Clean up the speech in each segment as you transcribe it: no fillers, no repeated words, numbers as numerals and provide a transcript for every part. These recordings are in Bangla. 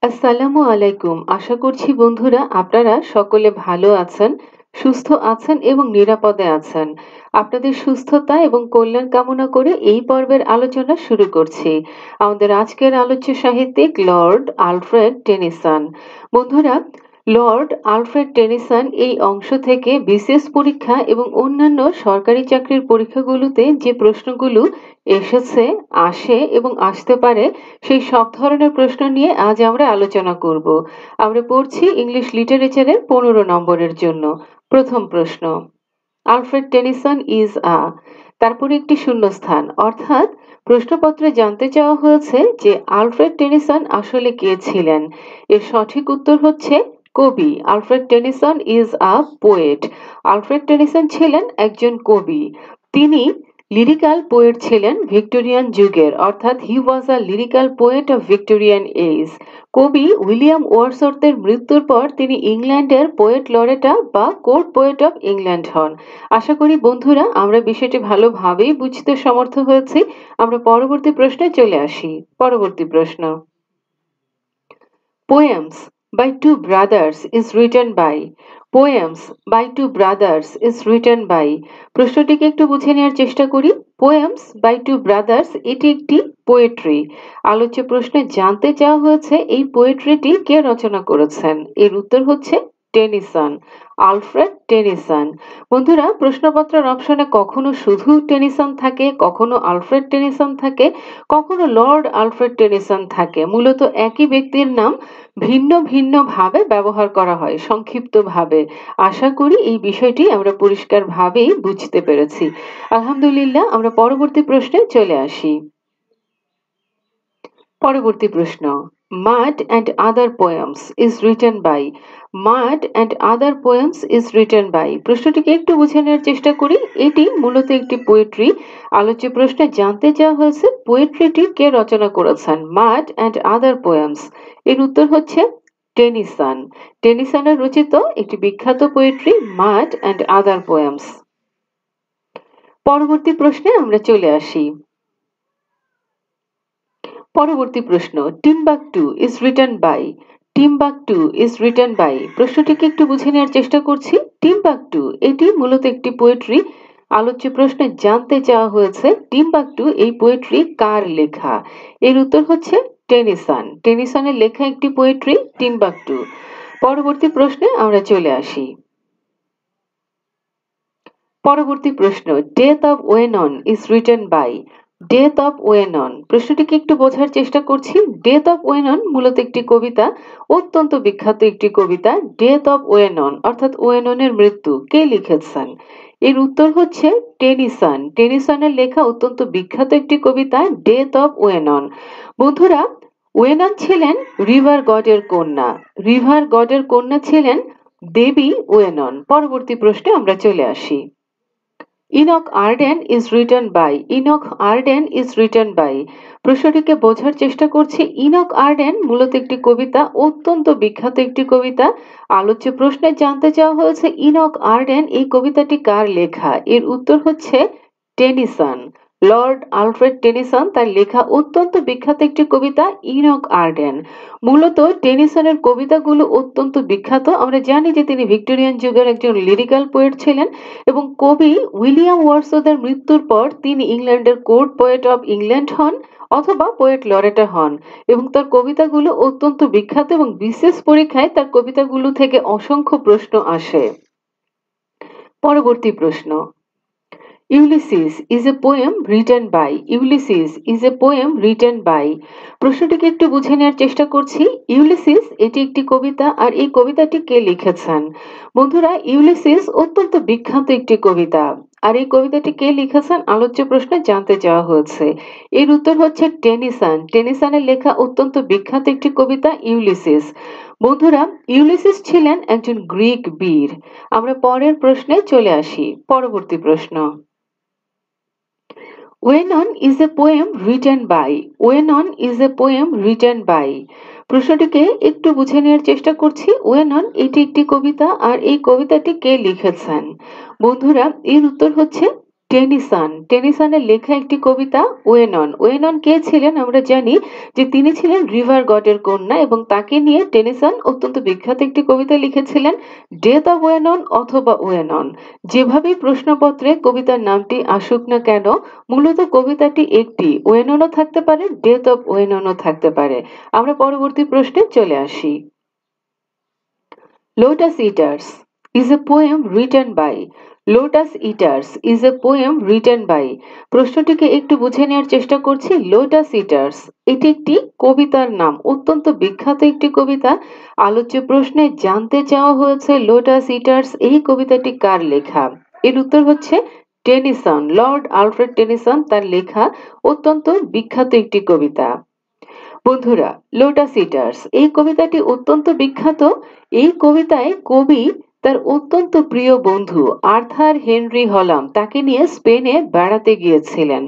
আসসালামু আলাইকুম। আশা করছি বন্ধুরা আপনারা সকলে ভালো আছেন, সুস্থ আছেন এবং নিরাপদে আছেন। আপনাদের সুস্থতা এবং কল্যাণ কামনা করে এই পর্বের আলোচনা শুরু করছি। আমাদের আজকের আলোচ্য সাহিত্যিক লর্ড আলফ্রেড টেনিসন। বন্ধুরা, লর্ড আলফ্রেড টেনিসন এই অংশ থেকে বিসিএস পরীক্ষা এবং অন্যান্য সরকারি চাকরির পরীক্ষাগুলোতে যে প্রশ্নগুলো এসেছে, আসে এবং আসতে পারে সেই সব ধরনের প্রশ্ন নিয়ে আজ আমরা আলোচনা করব। আমরা পড়ছি ইংলিশ লিটারেচারের 15 নম্বরের জন্য। প্রথম প্রশ্ন, আলফ্রেড টেনিসন ইজ তারপরে একটি শূন্যস্থান, অর্থাৎ প্রশ্নপত্রে জানতে চাওয়া হয়েছে যে আলফ্রেড টেনিসন আসলে কে ছিলেন। এর সঠিক উত্তর হচ্ছে কবি। Alfred Tennyson is poet. Alfred Tennyson ছিলেন একজন কবি। তিনি লিরিক্যাল পোয়েট ছিলেন ভিক্টোরিয়ান যুগের, অর্থাৎ he was lyrical poet of Victorian age. কবি উইলিয়াম ওয়ার্ডসওয়ার্থের মৃত্যুর পর তিনি ইংল্যান্ডের পোয়েট লরেটা বা কোর্ট পোয়েট অফ ইংল্যান্ড হন। আশা করি বন্ধুরা আমরা বিষয়টি ভালোভাবেই বুঝতে সমর্থ হয়েছি। আমরা পরবর্তী প্রশ্নে চলে আসি। পরবর্তী প্রশ্ন, Poems by Two Brothers is written by Poems by Two Brothers is written by প্রশ্নটিকে একটু বুঝে নেওয়ার চেষ্টা করি। Poems by Two Brothers এটি একটি পোয়েট্রি। আলোচ্য প্রশ্নে জানতে চাওয়া হয়েছে এই পোয়েট্রিটি কে রচনা করেছেন। এর উত্তর হচ্ছে টেনিসন, আলফ্রেড টেনিসন। বন্ধুরা, প্রশ্নপত্রের অপশনে কখনো শুধু টেনিসন থাকে, কখনো আলফ্রেড টেনিসন থাকে, কখনো লর্ড আলফ্রেড টেনিসন থাকে। মূলত একই ব্যক্তির নাম ভিন্ন ভিন্ন ভাবে ব্যবহার করা হয়, সংক্ষিপ্তভাবে। আশা করি এই বিষয়টি আমরা পরিষ্কারভাবেই বুঝতে পেরেছি। আলহামদুলিল্লাহ, আমরা পরবর্তী প্রশ্নে চলে আসি। পরবর্তী প্রশ্ন, Maud and other poems is written by Maud and other poems is written by প্রশ্নটিকে একটু বুঝে নেওয়ার চেষ্টা করি। এটি মূলত একটি পোয়েট্রি। আলোচ্য প্রশ্নে জানতে চাওয়া হয়েছে পোয়েট্রিটি কে রচনা করেছেন। মাড অ্যান্ড আদার পোয়েমস এর উত্তর হচ্ছে টেনিসন। টেনিসনের রচিত একটি বিখ্যাত poetry Maud and other poems. পরবর্তী প্রশ্নে আমরা চলে আসি। পরবর্তী প্রশ্ন, Timbuctoo is written by Timbuctoo is written by প্রশ্নটিকে একটু বুঝে নেওয়ার চেষ্টা করছি। টিম্বাকটু এটি মূলত একটি পোয়েট্রি। আলোচ্য প্রশ্নে জানতে চাওয়া হয়েছে টিম্বাকটু এই পোয়েট্রি কার লেখা। এর উত্তর হচ্ছে টেনিসন। টেনিসনের লেখা একটি পোয়েট্রি টিম্বাকটু। পরবর্তী প্রশ্নে আমরা চলে আসি। পরবর্তী প্রশ্ন, death of Oenone is written by death of Oenone প্রশ্নটিকে একটু বোঝার চেষ্টা করছি। ডেথ অফ ওয়েনন মূলত একটি কবিতা, অত্যন্ত বিখ্যাত একটি কবিতা। ডেথ অফ ওয়েনন অর্থাৎ ওয়েননের মৃত্যু কে লিখেছেন। এর উত্তর হচ্ছে টেনিসন। টেনিসনের লেখা অত্যন্ত বিখ্যাত একটি কবিতা ডেথ অফ ওয়েনন। বন্ধুরা, ওয়েনন ছিলেন রিভার গডের কন্যা। রিভার গডের কন্যা ছিলেন দেবী ওয়েনন। পরবর্তী প্রশ্নে আমরা চলে আসি। Enoch Arden is written by Enoch Arden is written by প্রশ্নটিকে বোঝার চেষ্টা করছি। ইনক আর্ডেন মূলত একটি কবিতা, অত্যন্ত বিখ্যাত একটি কবিতা। আলোচ্য প্রশ্নে জানতে চাওয়া হয়েছে ইনক আর্ডেন এই কবিতাটি কার লেখা। এর উত্তর হচ্ছে টেনিসন। লর্ড আলফ্রেড টেনিসন তার লেখা অত্যন্ত বিখ্যাত একটি কবিতা ইনক আর্ডেন। মূলত টেনিসনের কবিতাগুলো অত্যন্ত বিখ্যাত। আমরা জানি যে তিনি ভিক্টোরিয়ান যুগের একজন লিরিক্যাল পোয়েট ছিলেন এবং কবি উইলিয়াম ওয়ার্ডসওয়ার্থের মৃত্যুর পর তিনি ইংল্যান্ডের কোর্ট পোয়েট অফ ইংল্যান্ড হন অথবা পোয়েট লরেটা হন এবং তার কবিতাগুলো অত্যন্ত বিখ্যাত এবং বিশেষ পরীক্ষায় তার কবিতাগুলো থেকে অসংখ্য প্রশ্ন আসে। পরবর্তী প্রশ্ন, Ulysses is a poem written by Ulysses is a poem written by প্রশ্নটিকে একটু বুঝে নেওয়ার চেষ্টা করছি। ইউলিসিস এটি একটি কবিতা, আর এই কবিতাটি কে লিখেছেন। বন্ধুরা, ইউলিসিস অত্যন্ত বিখ্যাত একটি কবিতা, আর এই কবিতাটি কে লিখেছেন আলোচ্য প্রশ্নে জানতে চাওয়া হয়েছে। এর উত্তর হচ্ছে টেনিসন। টেনিসনের লেখা অত্যন্ত বিখ্যাত একটি কবিতা ইউলিসিস। বন্ধুরা, ইউলিসিস ছিলেন একজন গ্রিক বীর। আমরা পরের প্রশ্নে চলে আসি। পরবর্তী প্রশ্ন, Oenone is a poem written by Oenone is a poem written by প্রশ্নটিকে একটু বুঝে নেওয়ার চেষ্টা করছি। ওয়েনন এটি একটি কবিতা, আর এই কবিতাটি কে লিখেছেন। বন্ধুরা, এর উত্তর হচ্ছে টেনিসনের লেখা একটি কবিতা ওয়েনন। ওয়েনন কে ছিলেন আমরা জানি যে তিনি ছিলেন রিভার গডের কন্যা এবং তাকে নিয়ে টেনিসন অত্যন্ত বিখ্যাত একটি কবিতা লিখেছিলেন, ডেথ অফ ওয়েনন অথবা ওয়েনন। যেভাবেই প্রশ্নপত্রে কবিতার নামটি আসুক না কেন, মূলত কবিতাটি একটি, ওয়েননও থাকতে পারে, ডেথ অফ ওয়েননও থাকতে পারে। আমরা পরবর্তী প্রশ্নে চলে আসি। Lotus Eaters is a poem written by lotus Eaters is a poem written by প্রশ্নটিকে একটু বুঝে নেওয়ার চেষ্টা করছি। লোটাস ইটার্স এটি একটি কবিতার নাম, অত্যন্ত বিখ্যাত একটি কবিতা। আলোচ্য প্রশ্নে জানতে চাওয়া হয়েছে লোটাস ইটার্স এই কবিতাটি কার লেখা। এর উত্তর হচ্ছে টেনিসন, লর্ড আলফ্রেড টেনিসন তার লেখা অত্যন্ত বিখ্যাত একটি কবিতা। বন্ধুরা, লোটাস ইটার্স এই কবিতাটি অত্যন্ত বিখ্যাত। এই কবিতায় কবি তার অত্যন্ত প্রিয় বন্ধু আর্থার হেনরি হলাম তাকে নিয়ে স্পেনে বেড়াতে গিয়েছিলেন।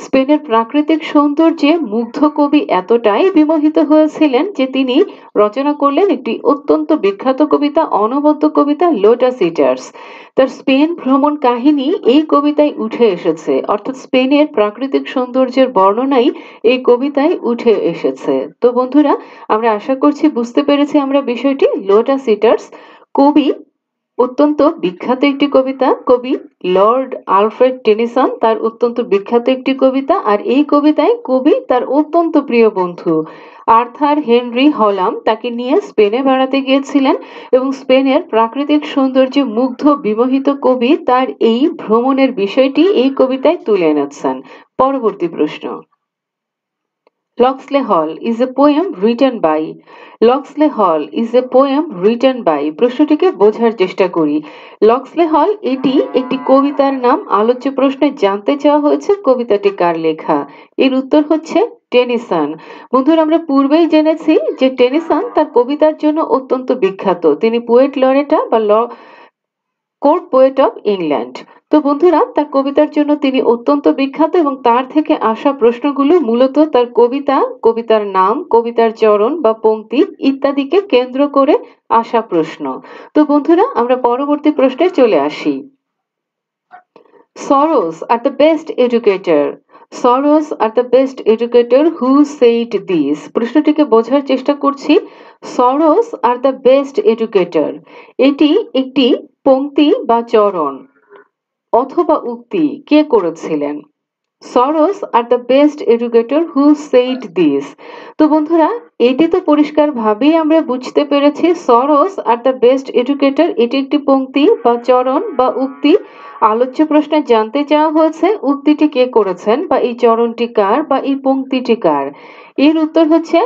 স্পেনের প্রাকৃতিক সৌন্দর্যে মুগ্ধ কবি এতটাই বিমোহিত হয়েছিলেন যে তিনি রচনা করলেন একটি অত্যন্ত বিখ্যাত কবিতা, অনবদ্য কবিতা লোটাস ইটার্স। তার স্পেন ভ্রমণ কাহিনী এই কবিতায় উঠে এসেছে, অর্থাৎ স্পেনের প্রাকৃতিক সৌন্দর্যের বর্ণনাই এই কবিতায় উঠে এসেছে। তো বন্ধুরা, আমরা আশা করছি বুঝতে পেরেছি আমরা বিষয়টি। লোটাস ইটার্স কবি অত্যন্ত বিখ্যাত একটি কবিতা, কবি লর্ড আলফ্রেড টেনিসন তার অত্যন্ত বিখ্যাত একটি কবিতা। আর এই কবিতায় কবি তার অত্যন্ত প্রিয় বন্ধু আর্থার হেনরি হলাম তাকে নিয়ে স্পেনে বেড়াতে গিয়েছিলেন এবং স্পেনের প্রাকৃতিক সৌন্দর্যে মুগ্ধ বিমোহিত কবি তার এই ভ্রমণের বিষয়টি এই কবিতায় তুলে এনেছেন। পরবর্তী প্রশ্ন। লক্সলে হল is a poem written by লক্সলে হল is a poem written by প্রশ্নটিকে বোঝার চেষ্টা করি। লক্সলে হল এটি একটি কবিতার নাম। আলোচ্য প্রশ্নে জানতে চাওয়া হয়েছে কবিতাটি কার লেখা। এর উত্তর হচ্ছে টেনিসন। বন্ধুরা, আমরা পূর্বেই জেনেছি যে টেনিসন তার কবিতার জন্য অত্যন্ত বিখ্যাত। তিনি পোয়েট লরেটা বা কোর্ট পোয়েট অফ ইংল্যান্ড। তো বন্ধুরা, তার কবিতার জন্য তিনি অত্যন্ত বিখ্যাত এবং তার থেকে আসা প্রশ্নগুলো মূলত তার কবিতা, কবিতার নাম, কবিতার চরণ বা পংক্তি ইত্যাদিকে কেন্দ্র করে আসা প্রশ্ন। তো বন্ধুরা, আমরা পরবর্তী প্রশ্নে চলে আসি। Sorrows are the best educator. Sorrows are the best educator who said this. প্রশ্নটিকে বোঝার চেষ্টা করছি। Sorrows are the best educator এটি একটি পংক্তি বা চরণ অথবা উক্তি, কে করেছিলেন? Sorrows are the best educator who said this. তো বন্ধুরা, এটি তো পরিষ্কার ভাবেই আমরা বুঝতে পেরেছি Sorrows are the best educator এটি একটি পংক্তি বা চরণ বা উক্তি। আলোচ্য প্রশ্নে জানতে চাওয়া হয়েছে উক্তিটি কে করেছেন বা এই চরণটি কার বা এই পংক্তিটি কার। এর উত্তর হচ্ছে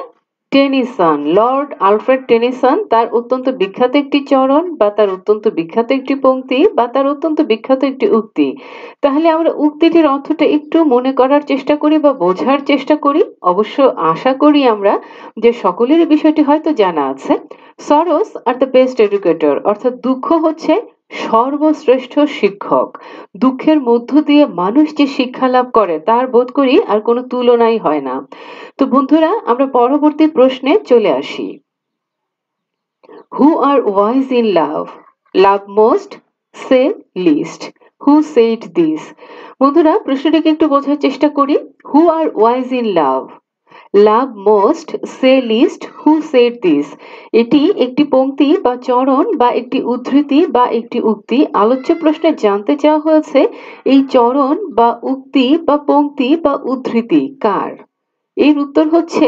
টেনিসন, লর্ড আলফ্রেড টেনিসন তার অত্যন্ত বিখ্যাত একটি চরণ বা তার অত্যন্ত বিখ্যাত একটি পংক্তি বা তার অত্যন্ত বিখ্যাত একটি উক্তি। তাহলে আমরা উক্তিটির অর্থটা একটু মনে করার চেষ্টা করি বা বোঝার চেষ্টা করি। অবশ্য আশা করি আমরা যে সকলেরই বিষয়টি হয়তো জানা আছে। Sorrows are the best educator অর্থাৎ দুঃখ হচ্ছে সর্বশ্রেষ্ঠ শিক্ষক। দুঃখের মধ্য দিয়ে মানুষ যে শিক্ষা লাভ করে তার বোধ করি আর কোনো তুলনাই হয় না। তো বন্ধুরা, আমরা পরবর্তী প্রশ্নে চলে আসি। Who are wise in love? Love most, say least. Who said this? বন্ধুরা, প্রশ্নটিকে একটু বোঝার চেষ্টা করি। Who are wise in love? Love most, say least, who said this? এটি একটি পংক্তি বা চরণ বা একটি উদ্ধৃতি বা একটি উক্তি। আলোচ্য প্রশ্নে জানতে চাওয়া হয়েছে এই চরণ বা উক্তি বা পংক্তি বা উদ্ধৃতি কার। এর উত্তর হচ্ছে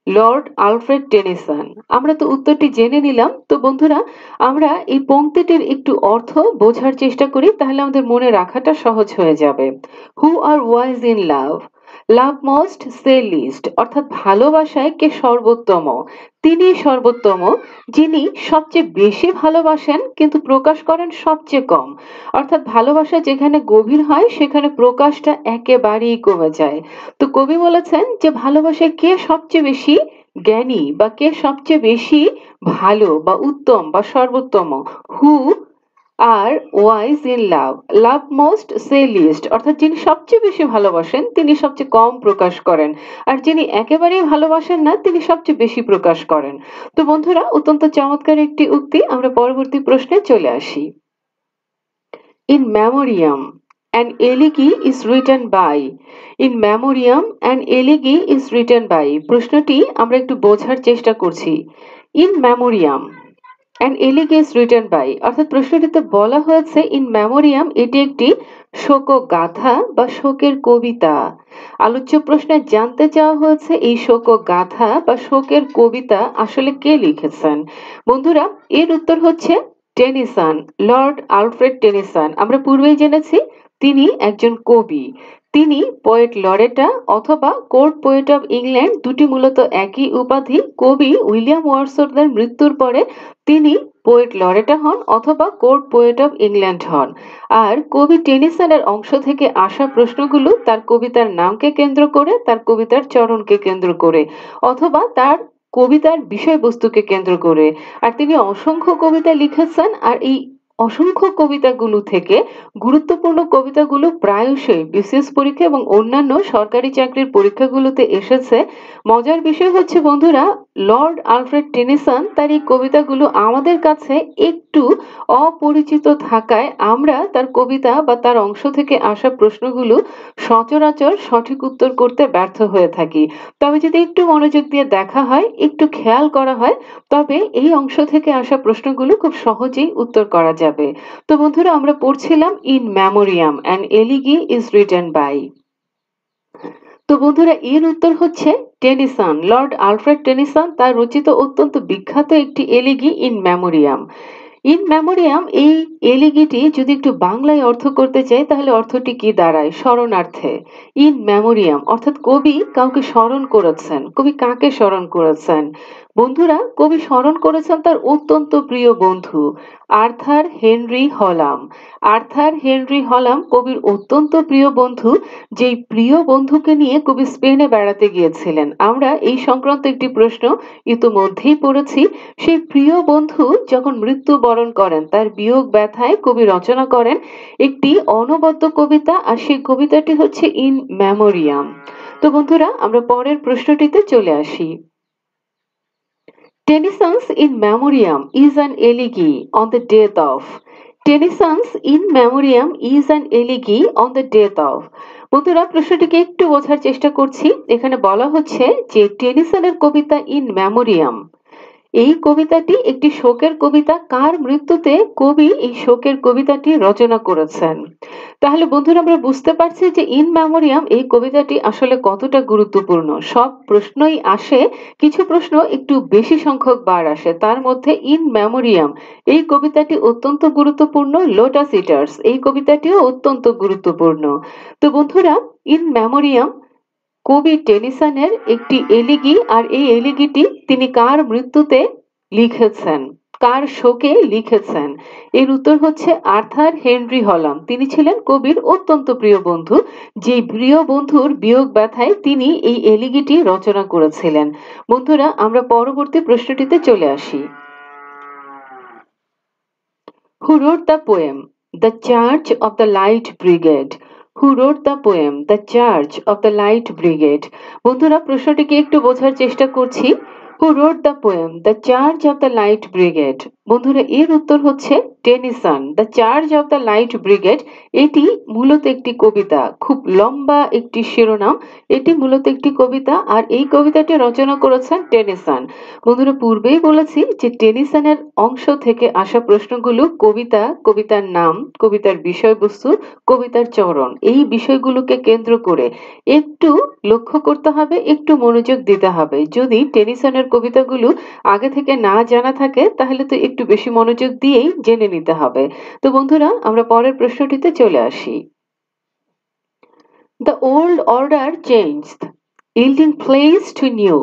লর্ড আলফ্রেড টেনিসন। আমরা তো উত্তরটি জেনে নিলাম। তো বন্ধুরা, আমরা এই পংক্তিটির একটু অর্থ বোঝার চেষ্টা করি, তাহলে আমাদের মনে রাখাটা সহজ হয়ে যাবে। Who are wise in love? Love most, say least অর্থাৎ ভালোবাসায় কে সর্বোত্তম? তিনি সর্বোত্তম যিনি সবচেয়ে বেশি ভালোবাসেন কিন্তু প্রকাশ করেন সবচেয়ে কম। অর্থাৎ ভালোবাসা যেখানে গভীর হয় সেখানে প্রকাশটা একেবারেই কমে যায়। তো কবি বলেছেন যে ভালোবাসায় কে সবচেয়ে বেশি জ্ঞানী বা কে সবচেয়ে বেশি ভালো বা উত্তম বা সর্বোত্তম? Who are wise in love? Love most, say least অর্থাৎ যিনি সবচেয়ে বেশি ভালোবাসেন তিনি সবচেয়ে কম প্রকাশ করেন, আর যিনি একেবারেই ভালোবাসেন না তিনি সবচেয়ে বেশি প্রকাশ করেন। তো বন্ধুরা, অত্যন্ত চমৎকার একটি উক্তি। আমরা পরবর্তী প্রশ্নে চলে আসি। In Memoriam an elegy is written by. In memoriam an elegy is written by. প্রশ্নটি আমরা একটু বোঝার চেষ্টা করছি। In memoriam an elegy is written by অর্থাৎ প্রশ্নটিতে বলা হয়েছে ইন মেমোরিয়াম এটি একটি শোকগাথা বা শোকের কবিতা। আলোচ্য প্রশ্নে জানতে চাওয়া হয়েছে এই শোকগাথা বা শোকের কবিতা আসলে কে লিখেছেন। বন্ধুরা এর উত্তর হচ্ছে টেনিসন, লর্ড আলফ্রেড টেনিসন। আমরা পূর্বেই জেনেছি তিনি একজন কবি। তিনি পোয়েট লরেটা অথবা কোর্ট পোয়েট অফ ইংল্যান্ড, দুটি মূলত একই উপাধি। কবি উইলিয়াম ওয়ার্ডসওয়ার্থের মৃত্যুর পরে তিনি পোয়েট লরেটা হন অথবা কোর্ট পোয়েট অফ ইংল্যান্ড হন। আর কবি টেনিসনের অংশ থেকে আসা প্রশ্নগুলো তার কবিতার নামকে কেন্দ্র করে, তার কবিতার চরণকে কেন্দ্র করে অথবা তার কবিতার বিষয়বস্তুকে কেন্দ্র করে। আর তিনি অসংখ্য কবিতা লিখেছেন, আর এই অসংখ্য কবিতাগুলো থেকে গুরুত্বপূর্ণ কবিতাগুলো প্রায়শই বিসিএস পরীক্ষা এবং অন্যান্য সরকারি চাকরির পরীক্ষাগুলোতে এসেছে। মজার বিষয় হচ্ছে বন্ধুরা, লর্ড আলফ্রেড টেনিসন তার এই কবিতাগুলো আমাদের কাছে একটু অপরিচিত থাকায় আমরা তার কবিতা বা তার অংশ থেকে আসা প্রশ্নগুলো সচরাচর সঠিক উত্তর করতে ব্যর্থ হয়ে থাকি। তবে যদি একটু মনোযোগ দিয়ে দেখা হয়, একটু খেয়াল করা হয়, তবে এই অংশ থেকে আসা প্রশ্নগুলো খুব সহজেই উত্তর করা যাবে। তো বন্ধুরা আমরা পড়ছিলাম In Memoriam an elegy is written by. তো বন্ধুরা এর উত্তর হচ্ছে টেনিসন, লর্ড আলফ্রেড টেনিসন তার রচিত অত্যন্ত বিখ্যাত একটি এলিগি ইন মেমোরিয়াম। ইন মেমোরিয়াম এই এলিগিটি যদি একটু বাংলায় অর্থ করতে চাই তাহলে অর্থটি কি দাঁড়ায়? স্মরণার্থে। ইন মেমোরিয়াম অর্থাৎ কবি কাউকে স্মরণ করেছেন। কবি কাকে স্মরণ করেছেন? বন্ধুরা কবি স্মরণ করেছেন তার অত্যন্ত প্রিয় বন্ধু আর্থার হেনরি হলাম। আর্থার হেনরি হলাম কবির অত্যন্ত প্রিয় বন্ধু, যেই প্রিয় বন্ধুকে নিয়ে কবি স্পেনে বেড়াতে গিয়েছিলেন। আমরা এই সংক্রান্ত একটি প্রশ্ন ইতোমধ্যেই পড়েছি। সেই প্রিয় বন্ধু যখন মৃত্যুবরণ করেন তার বিয়োগ ব্যথায় কবি রচনা করেন একটি অনবদ্য কবিতা, আর সেই কবিতাটি হচ্ছে ইন মেমোরিয়াম। তো বন্ধুরা আমরা পরের প্রশ্নটিতে চলে আসি। Tennyson's In Memoriam is an elegy on the death of. Tennyson's In Memoriam is an elegy on the death of. বন্ধুরা প্রশ্নটিকে একটু বোঝার চেষ্টা করছি। এখানে বলা হচ্ছে যে টেনিসনের কবিতা ইন মেমোরিয়াম, এই কবিতাটি একটি শোকের কবিতা। কার মৃত্যুতে কবি এই শোকের কবিতাটি রচনা করেছেন? তাহলে বন্ধুরা আমরা বুঝতে পারছি যে ইন মেমোরিয়াম এই কবিতাটি আসলে কতটা গুরুত্বপূর্ণ। সব প্রশ্নই আসে, কিছু প্রশ্ন একটু বেশি সংখ্যক বার আসে, তার মধ্যে ইন মেমোরিয়াম এই কবিতাটি অত্যন্ত গুরুত্বপূর্ণ। লোটাস ইটার্স এই কবিতাটিও অত্যন্ত গুরুত্বপূর্ণ। তো বন্ধুরা ইন মেমোরিয়াম কবি টেনিসনের একটি এলিগি, আর এই এলিগিটি তিনি কার মৃত্যুতে লিখেছেন, কার শোকে লিখেছেন? এর উত্তর হচ্ছে আর্থার হেনরি হলাম। তিনি ছিলেন কবির অত্যন্ত প্রিয় বন্ধু, যে প্রিয় বন্ধুর বিয়োগ ব্যথায় তিনি এই এলিগিটি রচনা করেছিলেন। বন্ধুরা আমরা পরবর্তী প্রশ্নটিতে চলে আসি। Who wrote the poem The Charge of the Light Brigade? Who wrote the poem The Charge of the Light Brigade? বন্ধুরা প্রশ্নটিকে একটু বোঝার চেষ্টা করছি। Who wrote the poem The Charge of the Light Brigade? বন্ধুরা এর উত্তর হচ্ছে Tennyson. The charge of the light brigade এটি মূলত একটি কবিতা, খুব লম্বা একটি শিরোনাম। এটি মূলত একটি কবিতা, আর এই কবিতাটি রচনা করেছেন টেনিসন। বন্ধুরা পূর্বেই বলেছি যে টেনিসনের অংশ থেকে আসা প্রশ্নগুলো কবিতা, কবিতার নাম, কবিতার বিষয়বস্তু, কবিতার চরণ, এই বিষয়গুলোকে কেন্দ্র করে একটু লক্ষ্য করতে হবে, একটু মনোযোগ দিতে হবে। যদি টেনিসনের কবিতাগুলো আগে থেকে না জানা থাকে তাহলে তো একটু বেশি মনোযোগ দিয়েই জেনে নিতে হবে। তো বন্ধুরা আমরা পরের প্রশ্নটিতে চলে আসি। The old order changed, yielding place to new.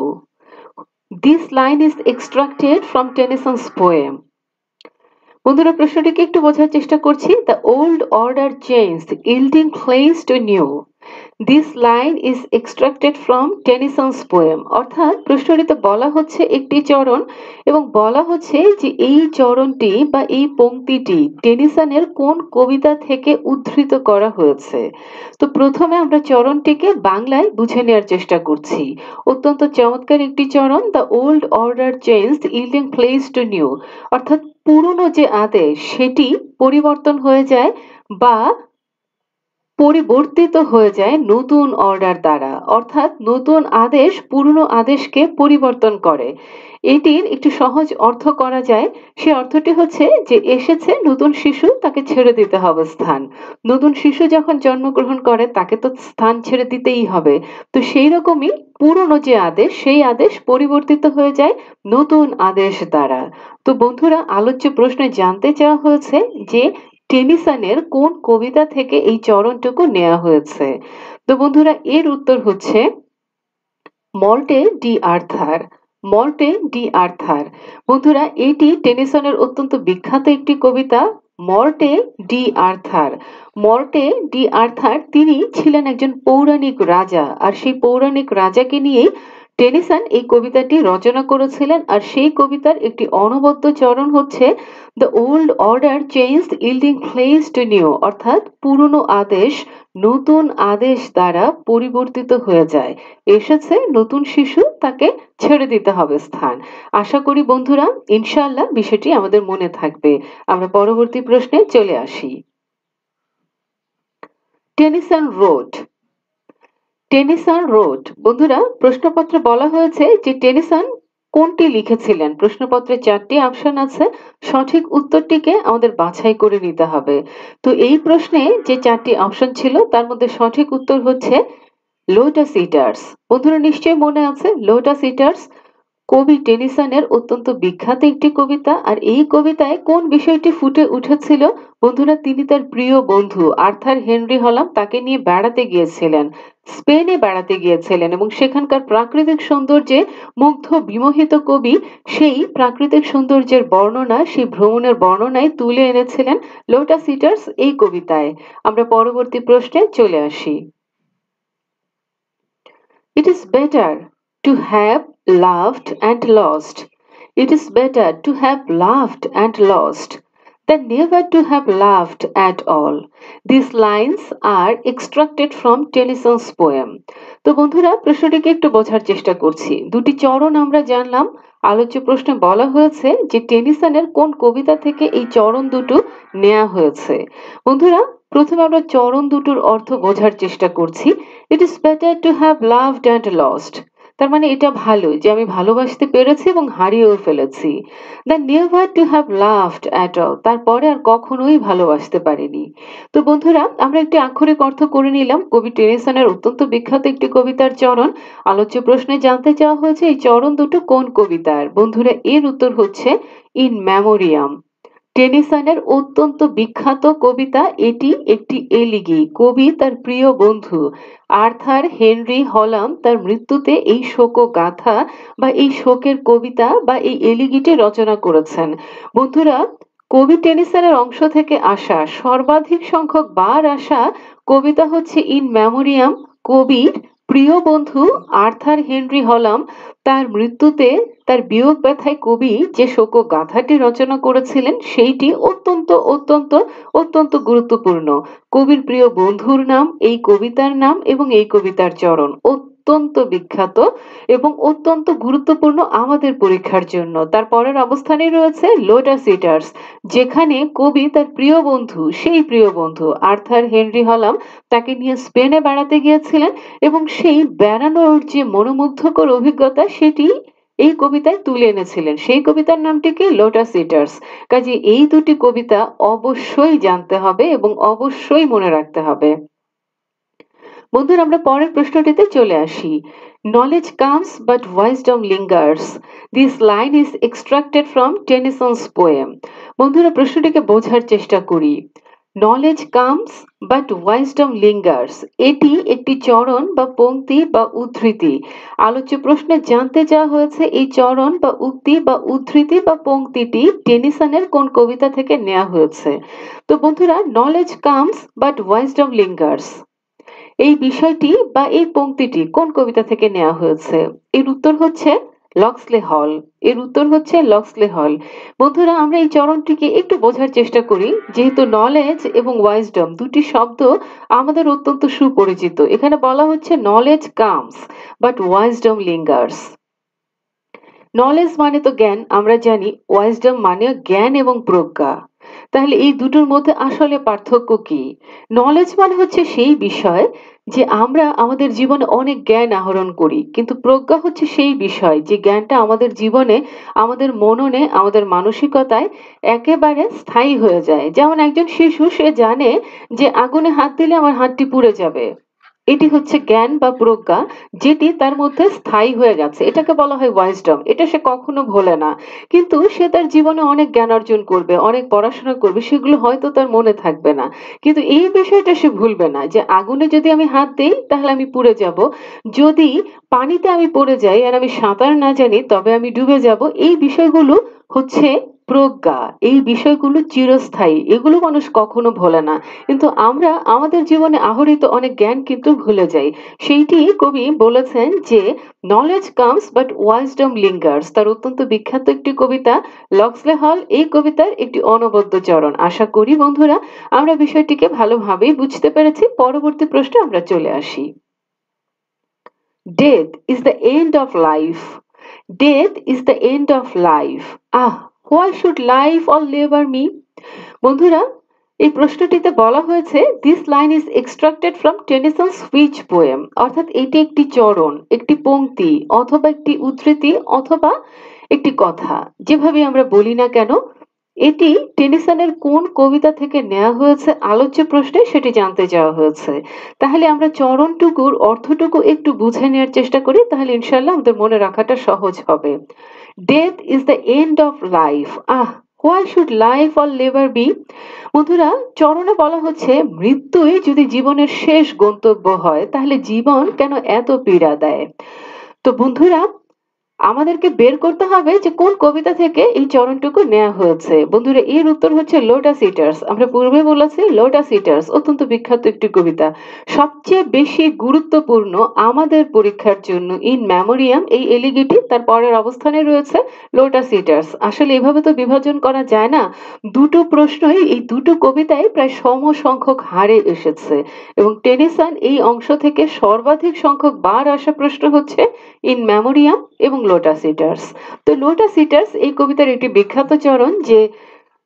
This line is extracted from Tennyson's poem. বন্ধুরা প্রশ্নটিকে একটু বোঝার চেষ্টা করছি। The old order changed, yielding place to new. This line is extracted from Tennyson's poem. অর্থাৎ প্রশ্নটিতে বলা হচ্ছে একটি চরণ, এবং বলা হচ্ছে যে এই চরণটি বা এই পংক্তিটি টেনিসনের কোন কবিতা থেকে উদ্ধৃত করা হয়েছে। তো প্রথমে আমরা চরণটিকে বাংলায় বুঝে নেওয়ার চেষ্টা করছি। অত্যন্ত চমৎকার একটি চরণ, the old order changed yielding place to new. অর্থাৎ পুরনো যে আদেশ সেটি পরিবর্তন হয়ে যায় বা পরিবর্তিত হয়ে যায় নতুন অর্ডার দ্বারা, অর্থাৎ নতুন আদেশ পুরনো আদেশকে পরিবর্তন করে। এটির একটু সহজ অর্থ করা যায়। সে অর্থটি হচ্ছে যে এসেছে নতুন শিশু, তাকে ছেড়ে দিতে হবে স্থান। নতুন শিশু যখন জন্মগ্রহণ করে তাকে তো স্থান ছেড়ে দিতেই হবে। তো সেই রকমই পুরনো যে আদেশ সেই আদেশ পরিবর্তিত হয়ে যায় নতুন আদেশ দ্বারা। তো বন্ধুরা, আলোচ্য প্রশ্নে জানতে চাওয়া হয়েছে যে টেনিসনের কোন কবিতা থেকে এই চরণটুকু নেওয়া হয়েছে। তো বন্ধুরা, এর উত্তর হচ্ছে Morte d'Arthur. Morte d'Arthur. বন্ধুরা, এটি টেনিসনের অত্যন্ত বিখ্যাত একটি কবিতা, Morte d'Arthur. Morte d'Arthur তিনি ছিলেন একজন পৌরাণিক রাজা, আর সেই পৌরাণিক রাজাকে নিয়েই টেনিসন এই কবিতাটি রচনা করেছিলেন। আর সেই কবিতার একটি অনবদ্য চরণ হচ্ছে the old order changed yielding place to new, অর্থাৎ পুরনো আদেশ নতুন আদেশ দ্বারা পরিবর্তিত হয়ে যায়। এসেছে নতুন শিশু, তাকে ছেড়ে দিতে হবে স্থান। আশা করি বন্ধুরা ইনশাআল্লাহ বিষয়টি আমাদের মনে থাকবে। আমরা পরবর্তী প্রশ্নে চলে আসি। Tennyson road. Tennyson road. বন্ধুরা, প্রশ্নপত্রে বলা হয়েছে যে টেনিসন কোনটি লিখেছিলেন। প্রশ্নপত্রে 4টি অপশন আছে, সঠিক উত্তরটিকে আমাদের বাছাই করে নিতে হবে। তো এই প্রশ্নে যে 4টি অপশন ছিল তার মধ্যে সঠিক উত্তর হচ্ছে লোটাস ইটার্স। বন্ধুরা, নিশ্চয়ই মনে আছে লোটাস ইটার্স কবি টেনিসনের অত্যন্ত বিখ্যাত একটি কবিতা। আর এই কবিতায় কোন বিষয়টি ফুটে উঠেছিল? বন্ধুরা, তিনি তার প্রিয় বন্ধু আর্থার হেনরি হলাম তাকে নিয়ে বেড়াতে গিয়েছিলেন, স্পেনে বেড়াতে গিয়েছিলেন, এবং সেখানকার প্রাকৃতিক সৌন্দর্যে মুগ্ধ বিমোহিত কবি সেই প্রাকৃতিক সৌন্দর্যের বর্ণনা, সেই ভ্রমণের বর্ণনায় তুলে এনেছিলেন লোটাস ইটার্স এই কবিতায়। আমরা পরবর্তী প্রশ্নে চলে আসি। It is better to have laughed and lost. It is better to have laughed and lost than never to have laughed at all. These lines are extracted from Tennyson's poem. তো বন্ধুরা, প্রশ্নটিকে একটু বোঝার চেষ্টা করছি। দুটি চরণ আমরা জানলাম। আলোচ্য প্রশ্নে বলা হয়েছে যে টেনিসনের কোন কবিতা থেকে এই চরণ দুটো নেওয়া হয়েছে। বন্ধুরা, প্রথমে আমরা চরণ দুটোর অর্থ বোঝার চেষ্টা করছি। It is better to have loved and lost, তার মানে এটা ভালো যে আমি ভালোবাসতে পেরেছি এবং হারিয়েও ফেলেছি। Than never to have loved at all, তারপরে আর কখনোই ভালোবাসতে পারিনি। তো বন্ধুরা, আমরা একটি আক্ষরিক অর্থ করে নিলাম। কবি টেনিসনের অত্যন্ত বিখ্যাত একটি কবিতার চরণ। আলোচ্য প্রশ্নে জানতে চাওয়া হয়েছে এই চরণ দুটো কোন কবিতার। বন্ধুরা, এর উত্তর হচ্ছে ইন মেমোরিয়াম। টেনিসনের অত্যন্ত বিখ্যাত কবিতা এটি, একটি এলিগি। কবি তার প্রিয় বন্ধু আর্থার হেনরি হলাম তার মৃত্যুতে এই শোকগাথা বা এই শোকের কবিতা বা এই এলিগিটি রচনা করেছেন। বন্ধুরা, কবি টেনিসনের অংশ থেকে আসা সর্বাধিক সংখ্যক বার আসা কবিতা হচ্ছে ইন মেমোরিয়াম। কবির প্রিয় বন্ধু আর্থার হেনরি হলাম তার মৃত্যুতে, তার বিয়োগ ব্যথায় কবি যে শোকগাথাটি রচনা করেছিলেন সেইটি অত্যন্ত অত্যন্ত অত্যন্ত গুরুত্বপূর্ণ। কবির প্রিয় বন্ধুর নাম, এই কবিতার নাম এবং এই কবিতার চরণ অত্যন্ত বিখ্যাত এবং অত্যন্ত গুরুত্বপূর্ণ আমাদের পরীক্ষার জন্য। তার পরের অবস্থানে রয়েছে লোটাস ইটার্স, যেখানে কবি তার প্রিয় বন্ধু, সেই প্রিয় বন্ধু আর্থার হেনরি হলাম তাকে নিয়ে স্পেনে বেড়াতে গিয়েছিলেন এবং সেই বেড়ানোর যে মনোমুগ্ধকর অভিজ্ঞতা সেটি এই কবিতায় তুলে এনেছিলেন। সেই কবিতার নামটি কি? Lotus Eaters. কাজে এই দুটি কবিতা অবশ্যই জানতে হবে এবং অবশ্যই মনে রাখতে হবে। বন্ধুরা, আমরা পরের প্রশ্নটিতে চলে আসি। Knowledge comes but wisdom lingers, this line is extracted from Tennyson's poem. বন্ধুরা, প্রশ্নটিকে বোঝার চেষ্টা করি। Knowledge comes but wisdom lingers, এটি একটি চরণ বা পংক্তি বা উদ্ধৃতি। আলোচ্য প্রশ্নে জানতে চাওয়া হয়েছে এই চরণ বা উক্তি বা উদ্ধৃতি বা পংক্তিটি টেনিসনের কোন কবিতা থেকে নেওয়া হয়েছে। তো বন্ধুরা, নলেজ কামস বাট ওয়াইজডম লিঙ্গার্স এই বিষয়টি বা এই পংক্তিটি কোন কবিতা থেকে নেওয়া হয়েছে? এর উত্তর হচ্ছে লক্সলে হল। এর উত্তর হচ্ছে লক্সলে হল। বন্ধুরা, আমরা এই চরণটিকে একটু বোঝার চেষ্টা করি। যেহেতু নলেজ এবং ওয়াইজডম দুটি শব্দ আমাদের অত্যন্ত সুপরিচিত, এখানে বলা হচ্ছে knowledge comes but wisdom লিঙ্গার্স। Knowledge মানে তো জ্ঞান, আমরা জানি। ওয়াইজডম মানে জ্ঞান এবং প্রজ্ঞা। তাহলে এই দুটোর মধ্যে আসলে পার্থক্য কি? নলেজ মানে হচ্ছে সেই বিষয় যে আমরা আমাদের জীবনে অনেক জ্ঞান আহরণ করি, কিন্তু প্রজ্ঞা হচ্ছে সেই বিষয় যে জ্ঞানটা আমাদের জীবনে, আমাদের মননে, আমাদের মানসিকতায় একেবারে স্থায়ী হয়ে যায়। যেমন একজন শিশু, সে জানে যে আগুনে হাত দিলে আমার হাতটি পুড়ে যাবে। এটি হচ্ছে জ্ঞান বা প্রজ্ঞা, যেটি তার মধ্যে স্থায়ী হয়ে গেছে। এটাকে বলা হয় ওয়াইজডম। এটা সে কখনো ভোলে না। কিন্তু সে তার জীবনে অনেক জ্ঞান অর্জন করবে, অনেক পড়াশোনা করবে, সেগুলো হয়তো তার মনে থাকবে না। কিন্তু এই বিষয়টা সে ভুলবে না যে আগুনে যদি আমি হাত দেই তাহলে আমি পুড়ে যাব। যদি পানিতে আমি পড়ে যাই আর আমি সাঁতার না জানি তবে আমি ডুবে যাব। এই বিষয়গুলো হচ্ছে প্রজ্ঞা। এই বিষয়গুলো চিরস্থায়ী। এগুলো মানুষ কখনো ভোলে না। কিন্তু আমরা আমাদের জীবনে আহরিত অনেক জ্ঞান কিন্তু ভুলে যাই। সেইটি কবি বলেছেন যে নলেজ কামস বাট ওয়াইজডম লিঙ্গার্স। তার অত্যন্ত বিখ্যাত একটি কবিতা, লক্সলে হল, এই কবিতার একটি অনবদ্য চরণ। আশা করি বন্ধুরা আমরা বিষয়টিকে ভালোভাবেই বুঝতে পেরেছি। পরবর্তী প্রশ্নে আমরা চলে আসি। Death is the end of life. Death is the end of life. Why should life or labor me? বন্ধুরা, এই প্রশ্নটিতে বলা হয়েছে this line is extracted from Tennyson switch poem. অর্থাৎ এটি একটি চরণ, একটি পংক্তি, অথবা একটি উদ্ধৃতি, অথবা একটি কথা, যেভাবে আমরা বলি না কেন। এটি টেনিসনের কোন কবিতা থেকে নেওয়া হয়েছে আলোচ্য প্রশ্নে সেটি জানতে চাওয়া হয়েছে। তাহলে আমরা চরণটুকুর অর্থটুকু একটু বুঝে নেওয়ার চেষ্টা করি, তাহলে ইনশাল্লাহ আমাদের মনে রাখাটা সহজ হবে। Death is the end of life. Why should life or labour be? বন্ধুরা, চরণে বলা হচ্ছে মৃত্যুই যদি জীবনের শেষ গন্তব্য হয় তাহলে জীবন কেন এত পীড়া দেয়। তো বন্ধুরা, আমাদেরকে বের করতে হবে যে কোন কবিতা থেকে এই চরণটুকু নেওয়া হয়েছে। বন্ধুরা, এর উত্তর হচ্ছে লোটাস ইটার্স। আমরা পূর্বে বলেছি লোটাস ইটার্স অত্যন্ত বিখ্যাত একটি কবিতা। সবচেয়ে বেশি গুরুত্বপূর্ণ আমাদের পরীক্ষার জন্য ইন মেমোরিয়াম এই এলিগিটি, তার পরের অবস্থানে রয়েছে লোটাস ইটার্স। আসলে এভাবে তো বিভাজন করা যায় না। দুটো প্রশ্নই এই দুটো কবিতায় প্রায় সম সংখ্যক হারে এসেছে, এবং টেনিসন এই অংশ থেকে সর্বাধিক সংখ্যক বার আসা প্রশ্ন হচ্ছে ইন মেমোরিয়াম এবং লোটাস ইটার্স। তো লোটাস ইটার্স এই কবিতার একটি বিখ্যাত চরণ যে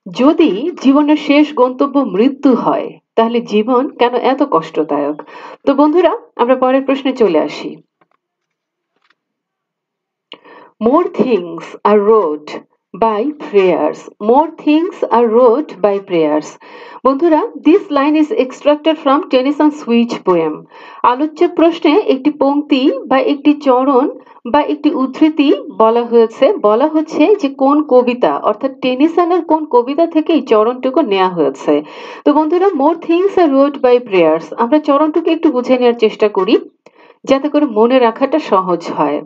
যদি জীবনের শেষ গন্তব্য মৃত্যু হয় তাহলে জীবন কেন এত কষ্টদায়ক। তো বন্ধুরা, আমরা পরের প্রশ্নে চলে আসি। More things are wrote by prayers. More things are wrote by prayers. বন্ধুরা, this line is extracted from Tennyson's Switch poem. আলোচ্য প্রশ্নে একটি পংক্তি বা একটি চরণ বা একটি উদ্ধৃতি বলা হচ্ছে যে কোন কবিতা, অর্থাৎ টেনিসনের কোন কবিতা থেকে এই চরণটুকু নেওয়া হয়েছে। তো বন্ধুরা, more things are wrought by prayers, আমরা চরণটুকু একটু বুঝে নেওয়ার চেষ্টা করি যাতে করে মনে রাখাটা সহজ হয়।